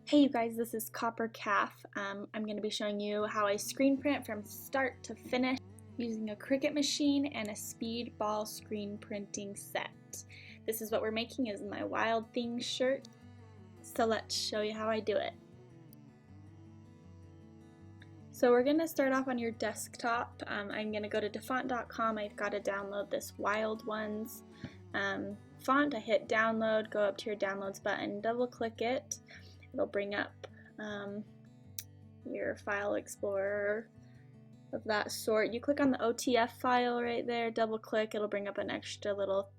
Hey you guys, this is Copper Calf. I'm going to be showing you how I screen print from start to finish using a Cricut machine and a speedball screen printing set. This is what we're making is my Wild Things shirt. So let's show you how I do it. So we're going to start off on your desktop. I'm going to go to dafont.com. I've got to download this Wild Ones font. I hit download, go up to your downloads button, double click it. It'll bring up your file explorer of that sort. You click on the OTF file right there, double click, it'll bring up an extra little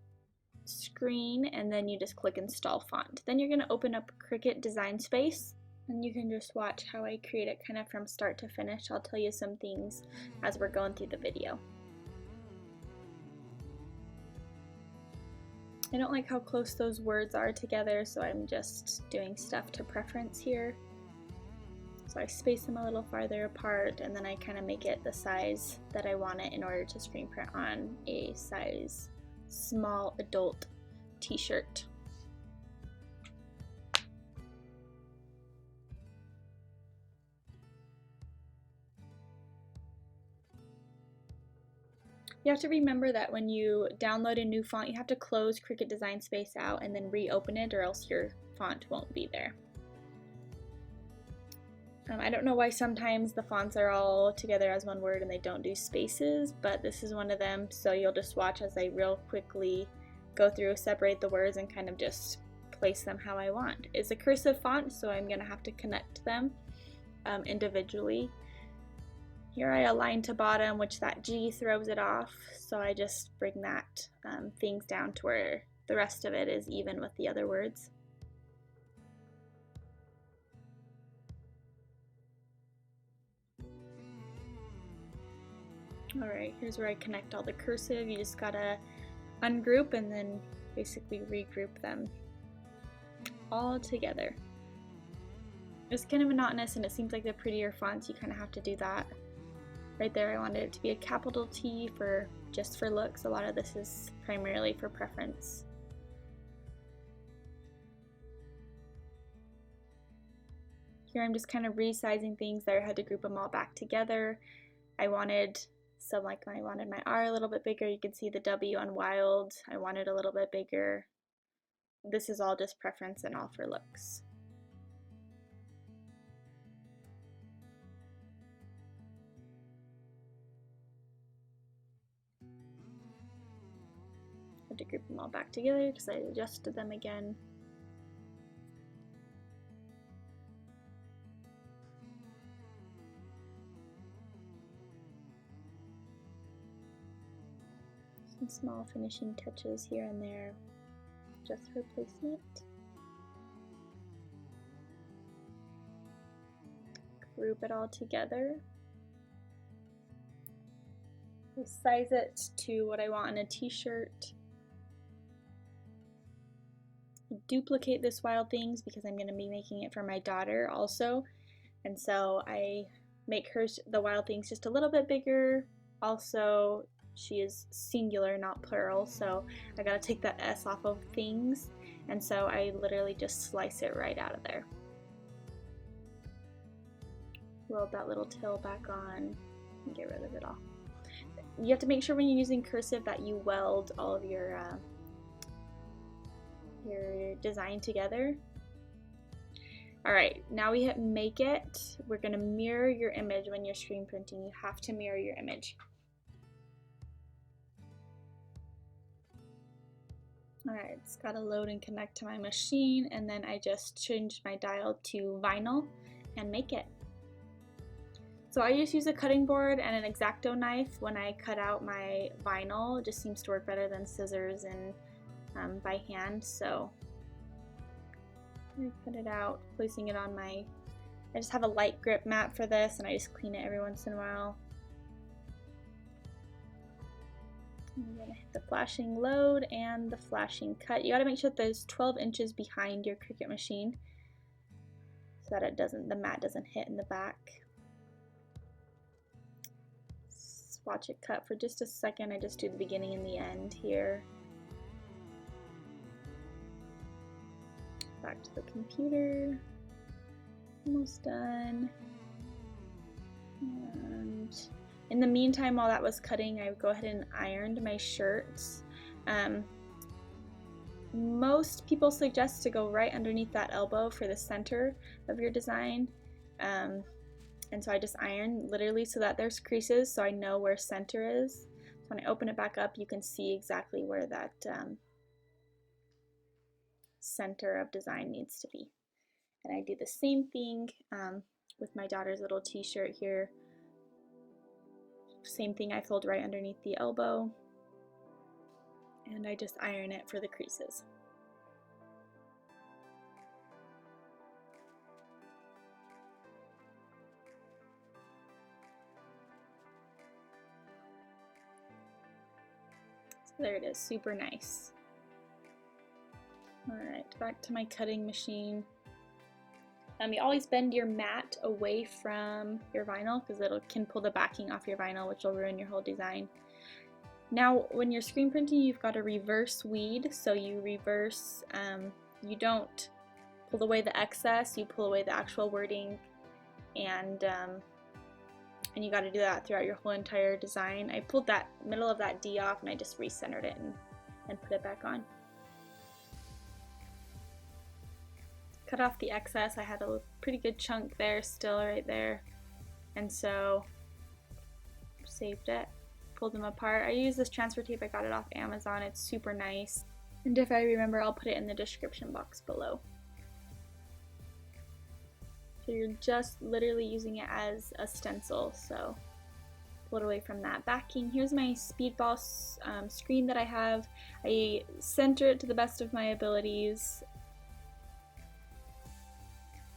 screen, and then you just click install font. Then you're going to open up Cricut Design Space, and you can just watch how I create it kind of from start to finish. I'll tell you some things as we're going through the video. I don't like how close those words are together, so I'm just doing stuff to preference here. So I space them a little farther apart, and then I kind of make it the size that I want it in order to screen print on a size small adult t-shirt. You have to remember that when you download a new font, you have to close Cricut Design Space out and then reopen it, or else your font won't be there. I don't know why sometimes the fonts are all together as one word and they don't do spaces, but this is one of them, so you'll just watch as I real quickly go through, separate the words, and kind of just place them how I want. It's a cursive font, so I'm going to have to connect them individually. Here I align to bottom, which that G throws it off, so I just bring that things down to where the rest of it is even with the other words. Alright, here's where I connect all the cursive. You just gotta ungroup and then basically regroup them all together. It's kind of monotonous and it seems like the prettier fonts, you kind of have to do that. Right there I wanted it to be a capital T for just for looks. A lot of this is primarily for preference. Here I'm just kind of resizing things there. I had to group them all back together. I wanted I wanted my R a little bit bigger. You can see the W on Wild. I wanted a little bit bigger. This is all just preference and all for looks. To group them all back together because I adjusted them again. Some small finishing touches here and there just for placement. Group it all together. I size it to what I want in a t-shirt. Duplicate this Wild Things because I'm going to be making it for my daughter also, and so I make the Wild Things just a little bit bigger. Also, she is singular, not plural, so I gotta take that S off of things, and so I literally just slice it right out of there. Weld that little tail back on and get rid of it all. You have to make sure when you're using cursive that you weld all of your design together. Alright, now we hit make it. We're going to mirror your image when you're screen printing. You have to mirror your image. Alright, it's got to load and connect to my machine, and then I just changed my dial to vinyl and make it. So I just use a cutting board and an X-Acto knife when I cut out my vinyl. It just seems to work better than scissors and by hand, so I cut it out, placing it on I just have a light grip mat for this, and I just clean it every once in a while. I'm going to hit the flashing load and the flashing cut. You got to make sure that there's 12 inches behind your Cricut machine so that the mat doesn't hit in the back. Watch it cut for just a second. I just do the beginning and the end here. Back to the computer. Almost done. And in the meantime, while that was cutting, I would go ahead and ironed my shirts. Most people suggest to go right underneath that elbow for the center of your design. And so I just iron literally so that there's creases so I know where center is. So when I open it back up, you can see exactly where that center of design needs to be. And I do the same thing with my daughter's little t-shirt here. Same thing, I fold right underneath the elbow and I just iron it for the creases. So there it is, super nice. Alright, back to my cutting machine. You always bend your mat away from your vinyl because it can pull the backing off your vinyl, which will ruin your whole design. Now, when you're screen printing, you've got a reverse weed. So you reverse, you don't pull away the excess, you pull away the actual wording, and you got to do that throughout your whole entire design. I pulled that middle of that D off and I just recentered it and put it back on. Cut off the excess. I had a pretty good chunk there still right there, and so saved it, pulled them apart. I use this transfer tape, I got it off Amazon. It's super nice, and if I remember, I'll put it in the description box below. So you're just literally using it as a stencil, so pull it away from that backing. Here's my speedball screen that I have. I center it to the best of my abilities.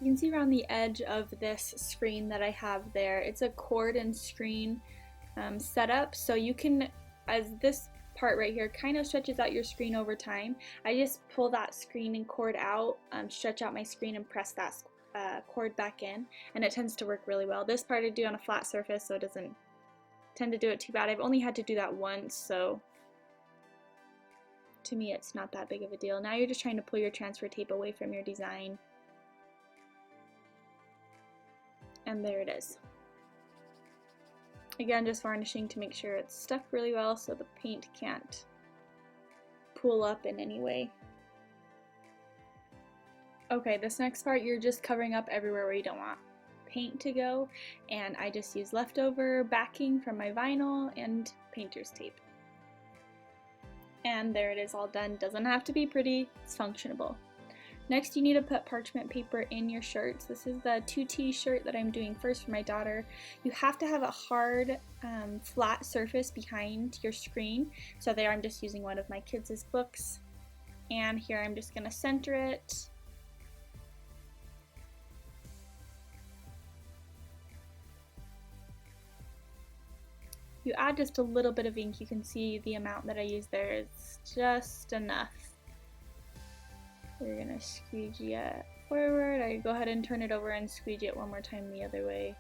You can see around the edge of this screen that I have there, it's a cord and screen setup, so you can, as this part right here kind of stretches out your screen over time, I just pull that screen and cord out, stretch out my screen and press that cord back in, and it tends to work really well. This part I do on a flat surface, so it doesn't tend to do it too bad. I've only had to do that once, so to me it's not that big of a deal. Now you're just trying to pull your transfer tape away from your design. And there it is. Again, just varnishing to make sure it's stuck really well so the paint can't pool up in any way. Okay, this next part, you're just covering up everywhere where you don't want paint to go, and I just use leftover backing from my vinyl and painter's tape. And there it is, all done. Doesn't have to be pretty, it's functionable. Next, you need to put parchment paper in your shirts. This is the 2T shirt that I'm doing first for my daughter. You have to have a hard, flat surface behind your screen. So there I'm just using one of my kids' books. And here I'm just gonna center it. You add just a little bit of ink. You can see the amount that I use there is just enough. We're gonna squeegee it forward. I go ahead and turn it over and squeegee it one more time the other way.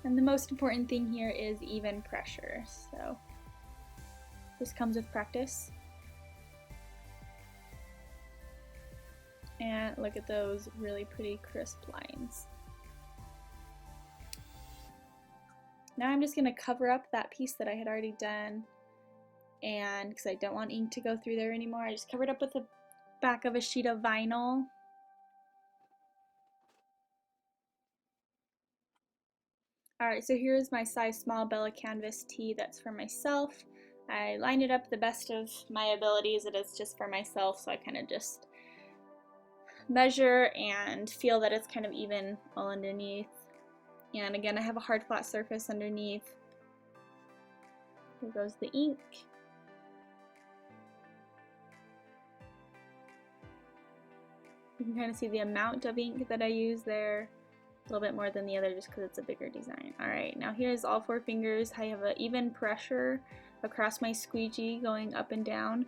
And the most important thing here is even pressure. So this comes with practice. And look at those really pretty crisp lines. Now I'm just gonna cover up that piece that I had already done, and because I don't want ink to go through there anymore, I just covered up with the back of a sheet of vinyl. Alright, so here's my size small Bella canvas tee that's for myself. I lined it up the best of my abilities. It is just for myself, so I kind of just measure and feel that it's kind of even all underneath. And again, I have a hard flat surface underneath. Here goes the ink. You can kind of see the amount of ink that I use there, a little bit more than the other just because it's a bigger design. Alright, now here's all four fingers. I have an even pressure across my squeegee going up and down.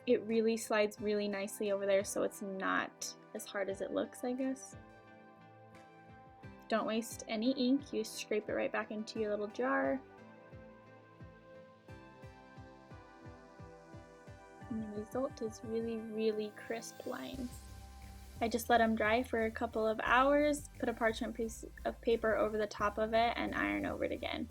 It really slides really nicely over there, so it's not as hard as it looks, I guess. Don't waste any ink. You scrape it right back into your little jar. And the result is really, really crisp lines. I just let them dry for a couple of hours, put a parchment piece of paper over the top of it, and iron over it again.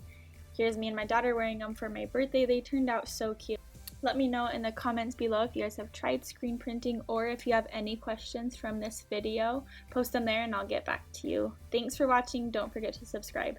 Here's me and my daughter wearing them for my birthday. They turned out so cute. Let me know in the comments below if you guys have tried screen printing or if you have any questions from this video. Post them there and I'll get back to you. Thanks for watching. Don't forget to subscribe.